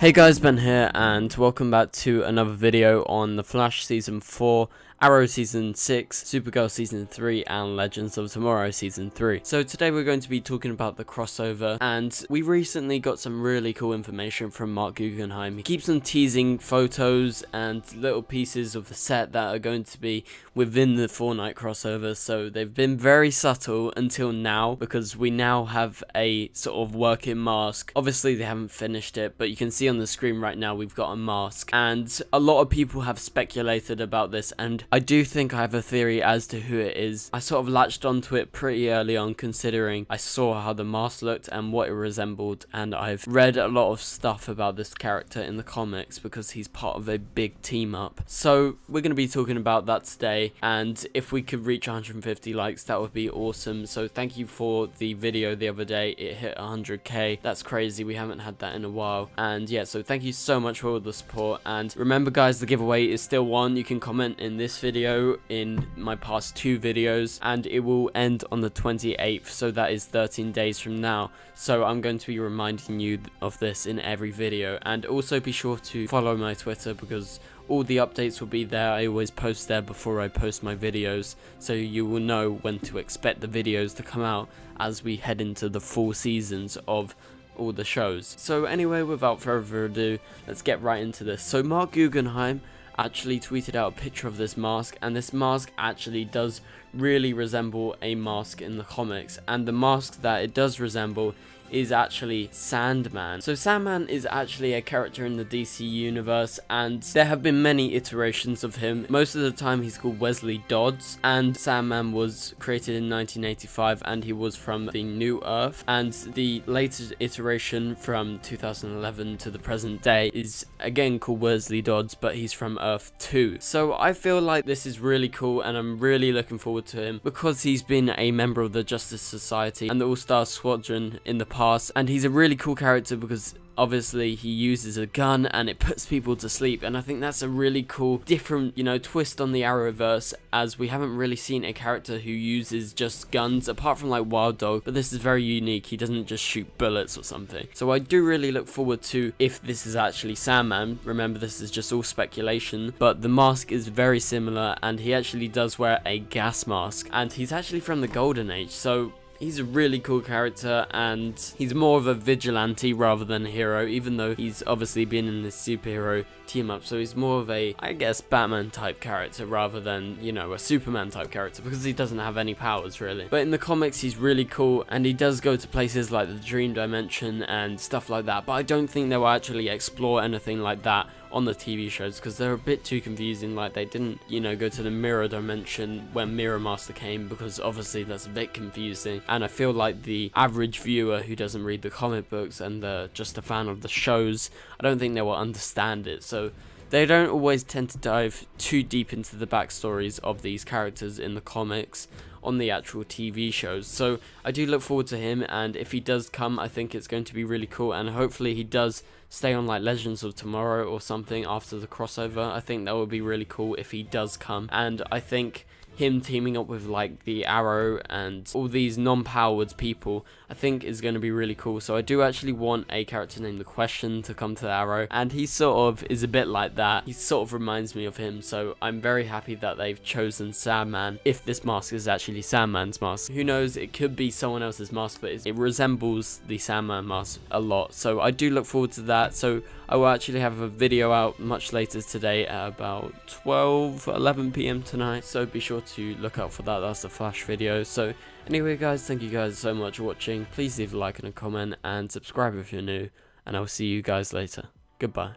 Hey guys, Ben here, and welcome back to another video on The Flash Season 4, Arrow Season 6, Supergirl Season 3, and Legends of Tomorrow Season 3. So today we're going to be talking about the crossover, and we recently got some really cool information from Mark Guggenheim. He keeps on teasing photos and little pieces of the set that are going to be within the Fortnite crossover, so they've been very subtle until now, because we now have a sort of working mask. Obviously they haven't finished it, but you can see on the screen right now we've got a mask, and a lot of people have speculated about this, and I do think I have a theory as to who it is. I sort of latched onto it pretty early on, considering I saw how the mask looked and what it resembled, and I've read a lot of stuff about this character in the comics because he's part of a big team up. So we're going to be talking about that today, and if we could reach 150 likes, that would be awesome. So thank you for the video the other day. It hit 100k. That's crazy. We haven't had that in a while, and yeah, so thank you so much for all the support. And remember guys, the giveaway is still on. You can comment in this video, in my past 2 videos, and it will end on the 28th, so that is 13 days from now. So I'm going to be reminding you of this in every video, and also be sure to follow my Twitter because all the updates will be there. I always post there before I post my videos, so you will know when to expect the videos to come out as we head into the full seasons of all the shows. So anyway, without further ado, let's get right into this. So Mark Guggenheim actually tweeted out a picture of this mask, and this mask actually does really resemble a mask in the comics, and the mask that it does resemble is actually Sandman. So Sandman is actually a character in the DC universe, and there have been many iterations of him. Most of the time he's called Wesley Dodds, and Sandman was created in 1985, and he was from the New Earth, and the latest iteration from 2011 to the present day is again called Wesley Dodds, but he's from Earth 2. So I feel like this is really cool, and I'm really looking forward to him because he's been a member of the Justice Society and the All-Star Squadron in the past, and he's a really cool character because obviously he uses a gun and it puts people to sleep, and I think that's a really cool different, you know, twist on the Arrowverse, as we haven't really seen a character who uses just guns apart from like Wild Dog, but this is very unique. He doesn't just shoot bullets or something. So I do really look forward to if this is actually Sandman. Remember, this is just all speculation, but the mask is very similar, and he actually does wear a gas mask, and he's actually from the Golden Age, so he's a really cool character, and he's more of a vigilante rather than a hero, even though he's obviously been in this superhero team up, so he's more of a, I guess, Batman type character rather than, you know, a Superman type character, because he doesn't have any powers really. But in the comics he's really cool, and he does go to places like the Dream Dimension and stuff like that, but I don't think they will actually explore anything like that on the TV shows because they're a bit too confusing. Like, they didn't, you know, go to the Mirror Dimension when Mirror Master came, because obviously that's a bit confusing, and I feel like the average viewer who doesn't read the comic books and just a fan of the shows, I don't think they will understand it. So they don't always tend to dive too deep into the backstories of these characters in the comics on the actual TV shows. So I do look forward to him, and if he does come, I think it's going to be really cool, and hopefully he does stay on like Legends of Tomorrow or something after the crossover. I think that would be really cool if he does come, and I think him teaming up with like the Arrow and all these non-powered people, I think is going to be really cool. So I do actually want a character named The Question to come to the Arrow, and he sort of is a bit like that. He sort of reminds me of him, so I'm very happy that they've chosen Sandman. If this mask is actually Sandman's mask, who knows, it could be someone else's mask, but it resembles the Sandman mask a lot, so I do look forward to that. So I will actually have a video out much later today at about 11 PM tonight, so be sure to look out for that. That's the Flash video. So anyway guys, thank you guys so much for watching. Please leave a like and a comment, and subscribe if you're new, and I'll see you guys later. Goodbye.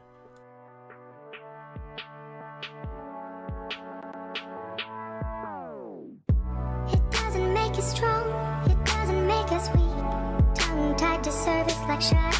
It doesn't make us strong, it doesn't make us weak. Tongue tied to service like sharp